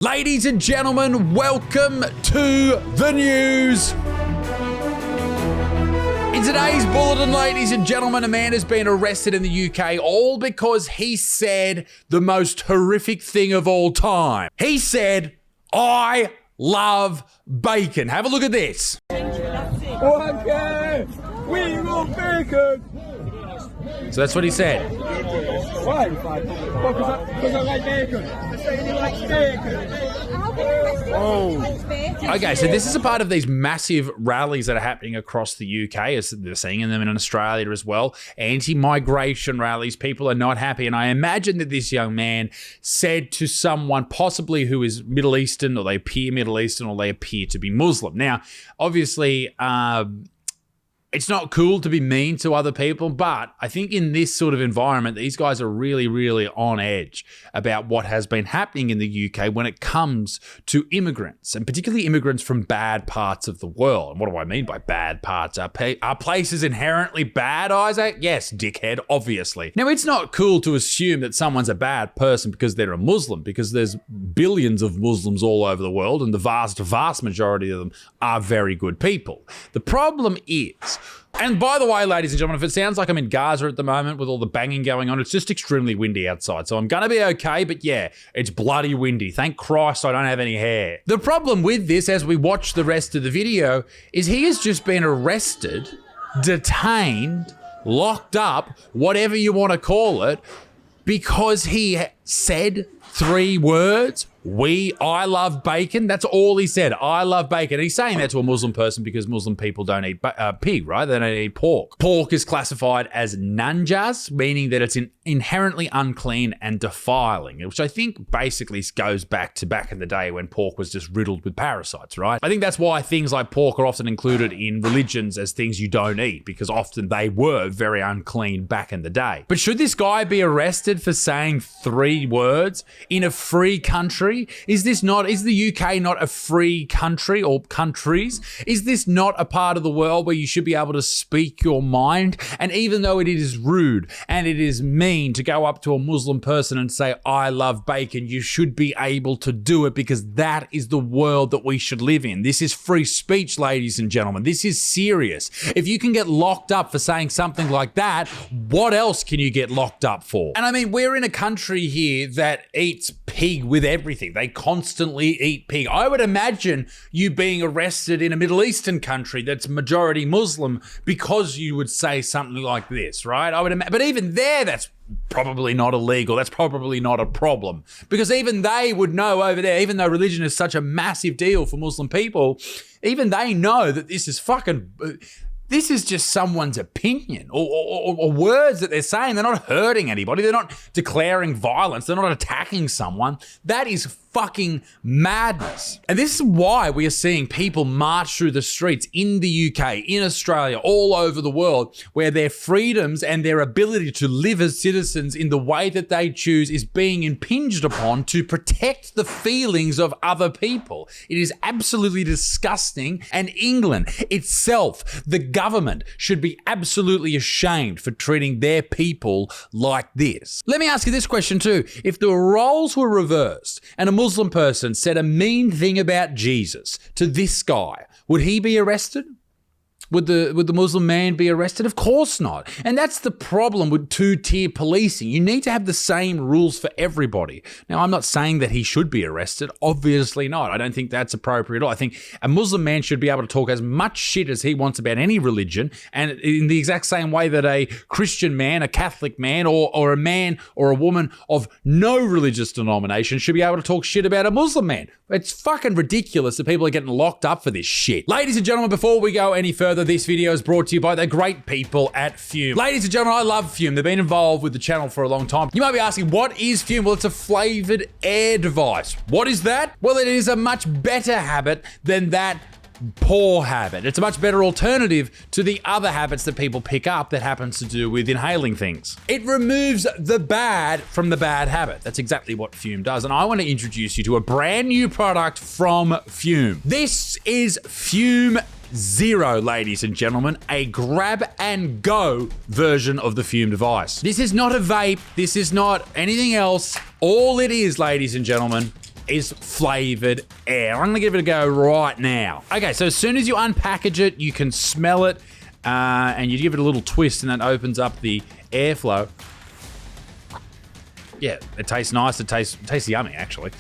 Ladies and gentlemen, welcome to the news. In today's bulletin, ladies and gentlemen, a man has been arrested in the UK, all because he said the most horrific thing of all time. He said, "I love bacon." Have a look at this. Okay, we love bacon. So that's what he said. Why? Because I like bacon. He likes bacon. Okay, so this is a part of these massive rallies that are happening across the UK, as they're seeing them in Australia as well. Anti-migration rallies. People are not happy. And I imagine that this young man said to someone possibly who is Middle Eastern, or they appear Middle Eastern, or they appear to be Muslim. Now, obviously, it's not cool to be mean to other people, but I think in this sort of environment, these guys are really, really on edge about what has been happening in the UK when it comes to immigrants, and particularly immigrants from bad parts of the world. And what do I mean by bad parts? Are places inherently bad, Isaac? Yes, dickhead, obviously. Now, it's not cool to assume that someone's a bad person because they're a Muslim, because there's billions of Muslims all over the world, and the vast, vast majority of them are very good people. The problem is, and by the way, ladies and gentlemen, if it sounds like I'm in Gaza at the moment with all the banging going on, it's just extremely windy outside. So I'm going to be okay, but yeah, it's bloody windy. Thank Christ I don't have any hair. The problem with this, as we watch the rest of the video, is he has just been arrested, detained, locked up, whatever you want to call it, because he said 3 words. I love bacon. That's all he said. I love bacon. And he's saying that to a Muslim person because Muslim people don't eat pig, right? They don't eat pork. Pork is classified as nanjas, meaning that it's inherently unclean and defiling, which I think basically goes back in the day when pork was just riddled with parasites, right? I think that's why things like pork are often included in religions as things you don't eat, because often they were very unclean back in the day. But should this guy be arrested for saying 3 words in a free country? Is the UK not a free country, or countries? Is this not a part of the world where you should be able to speak your mind? And even though it is rude and it is mean to go up to a Muslim person and say, "I love bacon," you should be able to do it, because that is the world that we should live in. This is free speech, ladies and gentlemen. This is serious. If you can get locked up for saying something like that, what else can you get locked up for? And I mean, we're in a country here that eats pig with everything. They constantly eat pig. I would imagine you being arrested in a Middle Eastern country that's majority Muslim because you would say something like this, right? But even there, that's probably not illegal. That's probably not a problem, because even they would know over there, even though religion is such a massive deal for Muslim people, even they know that this is just someone's opinion or words that they're saying. They're not hurting anybody. They're not declaring violence. They're not attacking someone. That is fucking madness. And this is why we are seeing people march through the streets in the UK, in Australia, all over the world, where their freedoms and their ability to live as citizens in the way that they choose is being impinged upon to protect the feelings of other people. It is absolutely disgusting. And England itself, the government, should be absolutely ashamed for treating their people like this. Let me ask you this question too. If the roles were reversed and a Muslim person said a mean thing about Jesus to this guy, would he be arrested? Would the Muslim man be arrested? Of course not. And that's the problem with 2-tier policing. You need to have the same rules for everybody. Now, I'm not saying that he should be arrested. Obviously not. I don't think that's appropriate at all. I think a Muslim man should be able to talk as much shit as he wants about any religion, and in the exact same way that a Christian man, a Catholic man, or a man or a woman of no religious denomination should be able to talk shit about a Muslim man. It's fucking ridiculous that people are getting locked up for this shit. Ladies and gentlemen, before we go any further, this video is brought to you by the great people at Fume. Ladies and gentlemen, I love Fume. They've been involved with the channel for a long time. You might be asking, what is Fume? Well, it's a flavored air device. What is that? Well, it is a much better habit than that poor habit. It's a much better alternative to the other habits that people pick up that happens to do with inhaling things. It removes the bad from the bad habit. That's exactly what Fume does. And I want to introduce you to a brand new product from Fume. This is Fume Zero, ladies and gentlemen, a grab and go version of the Fume device. This is not a vape. This is not anything else. All it is, ladies and gentlemen, is flavored air. I'm going to give it a go right now. Okay, so as soon as you unpackage it, you can smell it, and you give it a little twist, and that opens up the airflow. Yeah, it tastes nice. It tastes yummy, actually.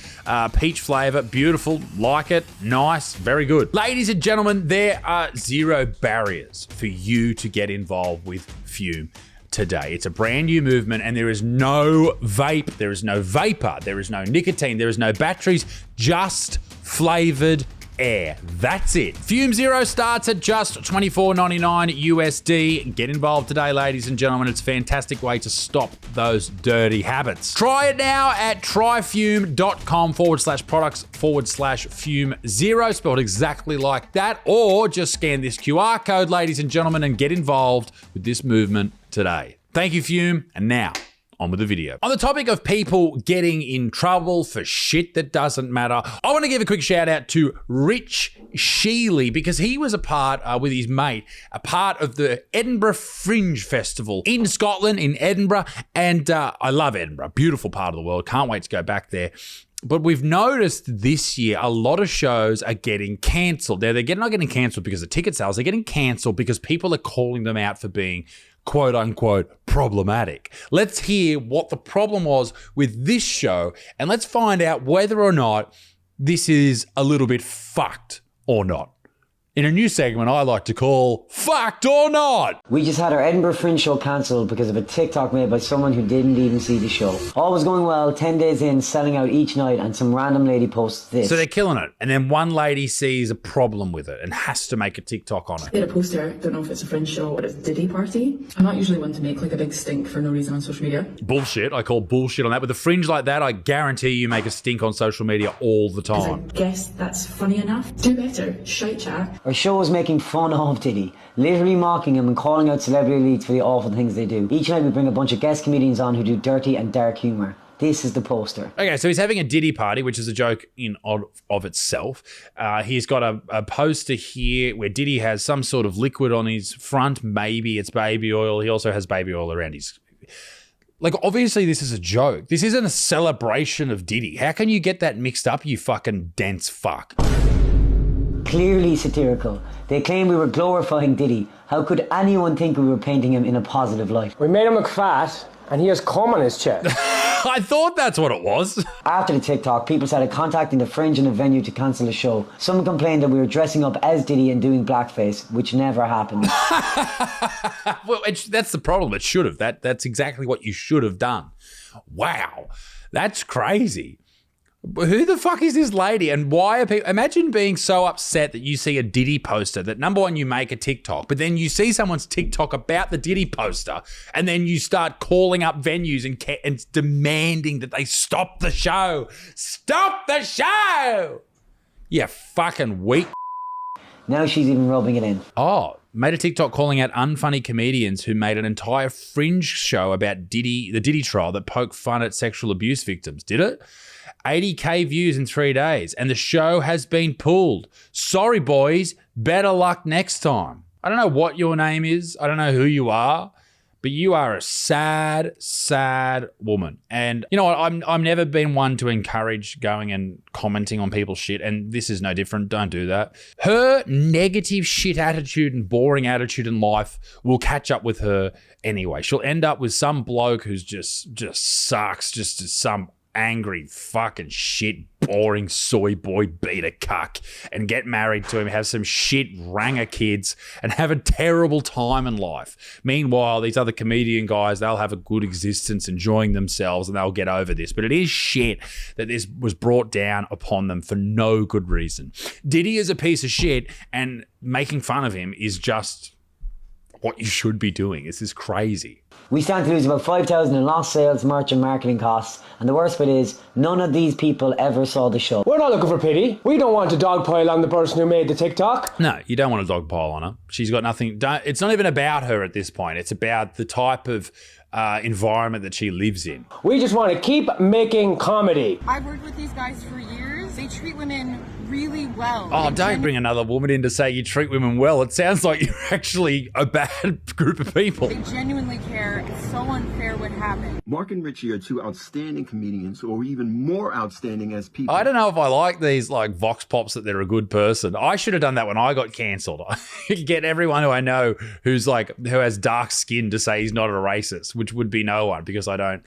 Peach flavor, beautiful, like it, nice, very good. Ladies and gentlemen, there are zero barriers for you to get involved with Fume today. It's a brand new movement, and there is no vape, there is no vapor, there is no nicotine, there is no batteries, just flavored air. That's it. Fume Zero starts at just $24.99 USD. Get involved today, ladies and gentlemen. It's a fantastic way to stop those dirty habits. Try it now at tryfume.com/products/Fume Zero, spelled exactly like that, or just scan this QR code, ladies and gentlemen, and get involved with this movement today. Thank you, Fume, and now on with the video. On the topic of people getting in trouble for shit that doesn't matter, I want to give a quick shout out to Rich Sheely, because he was a part, with his mate, a part of the Edinburgh Fringe Festival in Scotland, in Edinburgh, and I love Edinburgh, beautiful part of the world, can't wait to go back there. But we've noticed this year a lot of shows are getting cancelled. They're not getting cancelled because of ticket sales, they're getting cancelled because people are calling them out for being quote unquote problematic. Let's hear what the problem was with this show, and let's find out whether or not this is a little bit fucked or not. In a new segment I like to call Fucked or Not. We just had our Edinburgh Fringe show cancelled because of a TikTok made by someone who didn't even see the show. All was going well, 10 days in, selling out each night, and some random lady posts this. So they're killing it, and then one lady sees a problem with it and has to make a TikTok on it. Did a poster, don't know if it's a Fringe show or it's a Diddy party. I'm not usually one to make like a big stink for no reason on social media. Bullshit, I call bullshit on that. With a fringe like that, I guarantee you make a stink on social media all the time. I guess that's funny enough. Do better, shite chat. Our show was making fun of Diddy, literally mocking him and calling out celebrity elites for the awful things they do. Each night we bring a bunch of guest comedians on who do dirty and dark humour. This is the poster. Okay, so he's having a Diddy party, which is a joke in of itself. He's got a poster here where Diddy has some sort of liquid on his front. Maybe it's baby oil. He also has baby oil around his... Like, obviously this is a joke. This isn't a celebration of Diddy. How can you get that mixed up, you fucking dense fuck? Clearly satirical. They claim we were glorifying Diddy. How could anyone think we were painting him in a positive light? We made him look fat, and he has cum on his chest. I thought that's what it was. After the TikTok, people started contacting the Fringe and the venue to cancel the show. Some complained that we were dressing up as Diddy and doing blackface, which never happened. Well, that's the problem. It should have. That's exactly what you should have done. Wow, that's crazy. Who the fuck is this lady, and why are people... Imagine being so upset that you see a Diddy poster, that number one, you make a TikTok, but then you see someone's TikTok about the Diddy poster, and then you start calling up venues and demanding that they stop the show. Stop the show! You fucking weak... Now she's even rubbing it in. Oh, made a TikTok calling out unfunny comedians who made an entire Fringe show about Diddy, the Diddy trial, that poked fun at sexual abuse victims. Did it? 80k views in 3 days, and the show has been pulled. Sorry, boys. Better luck next time. I don't know what your name is. I don't know who you are, but you are a sad, sad woman. And you know what? I'm never been one to encourage going and commenting on people's shit, and this is no different. Don't do that. Her negative shit attitude and boring attitude in life will catch up with her anyway. She'll end up with some bloke who's just sucks, just some angry fucking shit boring soy boy beta cuck, and get married to him, have some shit ranger kids, and have a terrible time in life. Meanwhile, these other comedian guys, they'll have a good existence, enjoying themselves, and they'll get over this. But it is shit that this was brought down upon them for no good reason. Diddy is a piece of shit, and making fun of him is just what you should be doing. This is crazy. We stand to lose about 5,000 in lost sales, merch and marketing costs, and the worst bit is, none of these people ever saw the show. We're not looking for pity. We don't want to dogpile on the person who made the TikTok. No, you don't want to dogpile on her. She's got nothing. It's not even about her at this point. It's about the type of environment that she lives in. We just want to keep making comedy. I've worked with these guys for years. They treat women really well. Oh, don't bring another woman in to say you treat women well. It sounds like you're actually a bad group of people. They genuinely care. It's so unfair what happened. Mark and Richie are two outstanding comedians who are even more outstanding as people. I don't know if I like these like vox pops that they're a good person. I should have done that when I got cancelled. I get everyone who I know who has dark skin to say he's not a racist, which would be no one because I don't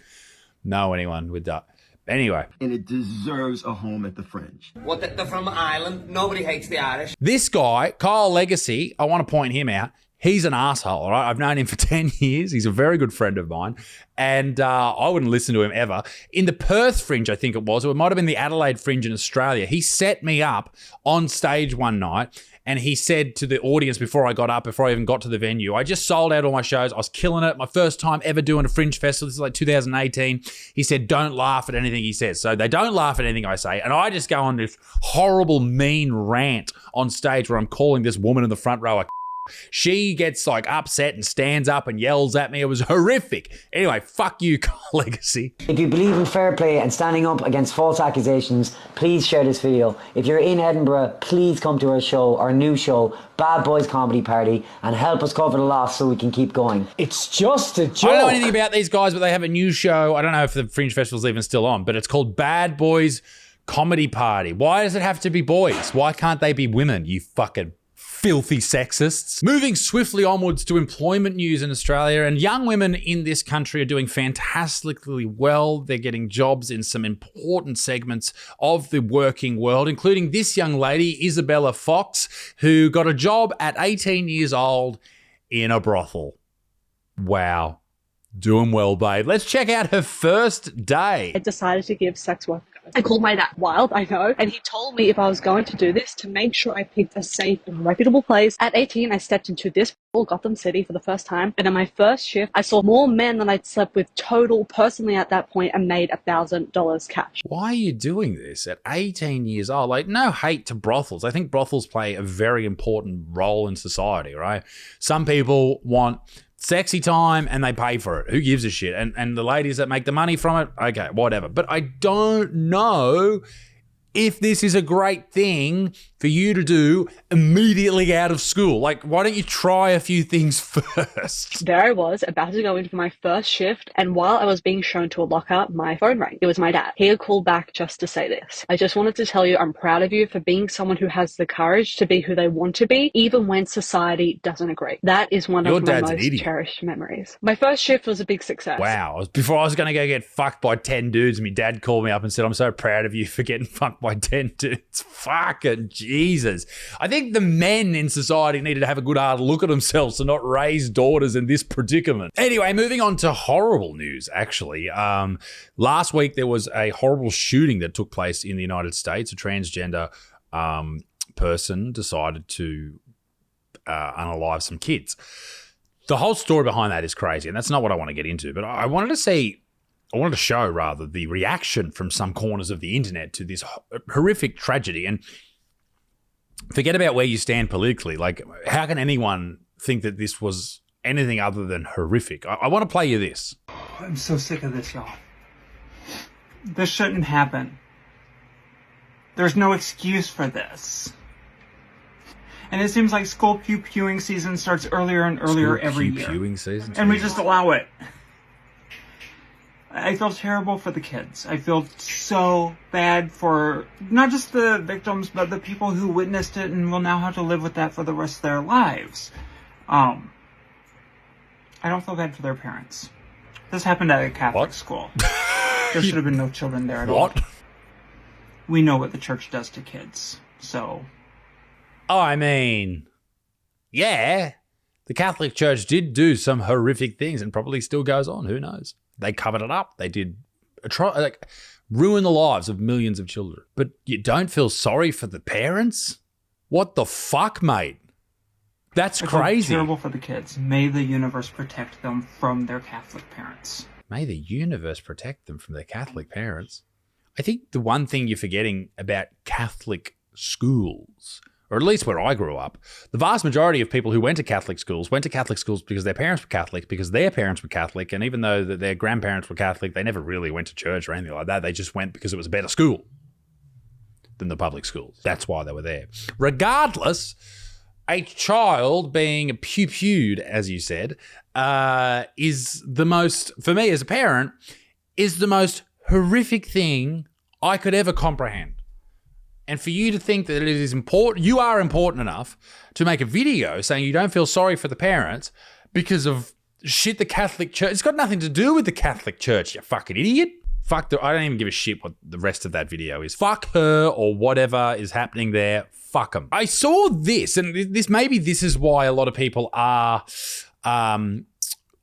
know anyone with that. Anyway. And it deserves a home at the Fringe. What, they're from Ireland? Nobody hates the Irish. This guy, Kyle Legacy, I want to point him out. He's an asshole, all right? I've known him for 10 years. He's a very good friend of mine. And I wouldn't listen to him ever. In the Perth Fringe, I think it was, or it might have been the Adelaide Fringe in Australia, he set me up on stage one night and he said to the audience before I even got to the venue, I just sold out all my shows. I was killing it. My first time ever doing a Fringe Festival. This is like 2018. He said, don't laugh at anything he says. So they don't laugh at anything I say. And I just go on this horrible, mean rant on stage where I'm calling this woman in the front row a She gets like upset and stands up and yells at me. It was horrific. Anyway, fuck you, Legacy. If you believe in fair play and standing up against false accusations, please share this video. If you're in Edinburgh, please come to our show, our new show, Bad Boys Comedy Party, and help us cover the loss so we can keep going. It's just a joke. I don't know anything about these guys, but they have a new show. I don't know if the Fringe Festival's even still on, but it's called Bad Boys Comedy Party. Why does it have to be boys? Why can't they be women, you fucking filthy sexists? Moving swiftly onwards to employment news in Australia, and young women in this country are doing fantastically well. They're getting jobs in some important segments of the working world, including this young lady, Isabella Fox, who got a job at 18 years old in a brothel. Wow. Doing well, babe. Let's check out her first day. I decided to give sex work. I called my dad wild, I know, and he told me if I was going to do this to make sure I picked a safe and reputable place. At 18, I stepped into this Gotham City for the first time, and in my first shift, I saw more men than I'd slept with total personally at that point and made $1,000 cash. Why are you doing this at 18 years old? Like, no hate to brothels. I think brothels play a very important role in society, right? Some people want sexy time and they pay for it. Who gives a shit? And the ladies that make the money from it, okay, whatever. But I don't know if this is a great thing for you to do immediately out of school. Like, why don't you try a few things first? There I was, about to go in for my first shift, and while I was being shown to a locker, my phone rang. It was my dad. He had called back just to say this. I just wanted to tell you I'm proud of you for being someone who has the courage to be who they want to be, even when society doesn't agree. That is one of my most cherished memories. My first shift was a big success. Wow. Before I was going to go get fucked by 10 dudes, my dad called me up and said, I'm so proud of you for getting fucked by 10 dudes. Fucking Jesus. I think the men in society needed to have a good hard look at themselves to not raise daughters in this predicament. Anyway, moving on to horrible news, actually. Last week, there was a horrible shooting that took place in the United States. A transgender person decided to unalive some kids. The whole story behind that is crazy, and that's not what I want to get into, but I wanted to show rather the reaction from some corners of the internet to this horrific tragedy. And forget about where you stand politically. Like, how can anyone think that this was anything other than horrific? I want to play you this. I'm so sick of this, y'all. This shouldn't happen. There's no excuse for this. And it seems like school pew-pewing season starts earlier and earlier every year. Pew-pewing season? And we just allow it. I feel terrible for the kids. I feel so bad for not just the victims, but the people who witnessed it and will now have to live with that for the rest of their lives. I don't feel bad for their parents. This happened at a Catholic school. There should have been no children there at all. What? We know what the church does to kids, so... Oh, I mean, yeah, the Catholic Church did do some horrific things and probably still goes on. Who knows? They covered it up. They did ruin the lives of millions of children. But you don't feel sorry for the parents? What the fuck, mate? That's crazy. Terrible for the kids. May the universe protect them from their Catholic parents. May the universe protect them from their Catholic parents. I think the one thing you're forgetting about Catholic schools, or at least where I grew up, the vast majority of people who went to Catholic schools because their parents were Catholic, because their parents were Catholic, and even though their grandparents were Catholic, they never really went to church or anything like that. They just went because it was a better school. than the public schools. That's why they were there. Regardless, a child being pew-pewed, as you said, is the most, for me as a parent, is the most horrific thing I could ever comprehend. And for you to think that it is important, you are important enough to make a video saying you don't feel sorry for the parents because of shit the Catholic Church. It's got nothing to do with the Catholic Church, you fucking idiot. I don't even give a shit what the rest of that video is. Fuck her or whatever is happening there. Fuck them. I saw this, and this is why a lot of people are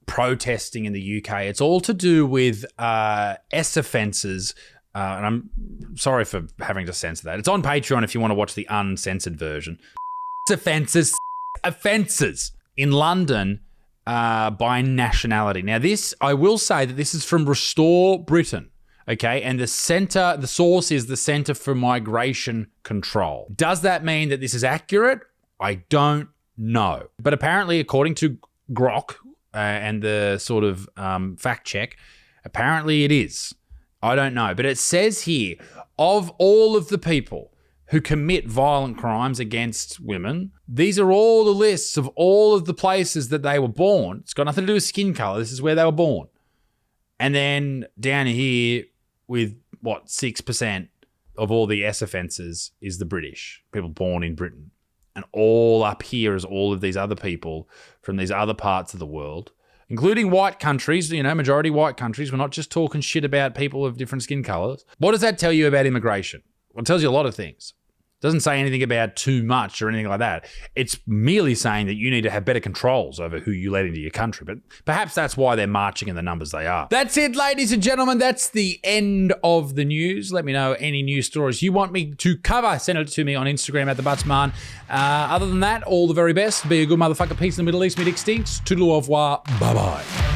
protesting in the UK. It's all to do with S offences. And I'm sorry for having to censor that. It's on Patreon if you want to watch the uncensored version. Offences in London by nationality. Now this, I will say that this is from Restore Britain, okay? And the source is the Centre for Migration Control. Does that mean that this is accurate? I don't know. But apparently, according to Grok and the sort of fact check, apparently it is. I don't know, but it says here, of all of the people who commit violent crimes against women, these are all the lists of all of the places that they were born. It's got nothing to do with skin color. This is where they were born. And then down here with, 6% of all the S offences is the British, people born in Britain. And all up here is all of these other people from these other parts of the world, including white countries, majority white countries. We're not just talking shit about people of different skin colours. What does that tell you about immigration? Well, it tells you a lot of things. It doesn't say anything about too much or anything like that. It's merely saying that you need to have better controls over who you let into your country. But perhaps that's why they're marching in the numbers they are. That's it, ladies and gentlemen. That's the end of the news. Let me know any news stories you want me to cover. Send it to me on Instagram at @thebutsman. Other than that, all the very best. Be a good motherfucker. Peace in the Middle East. Mid extinct. Toodle au revoir. Bye-bye.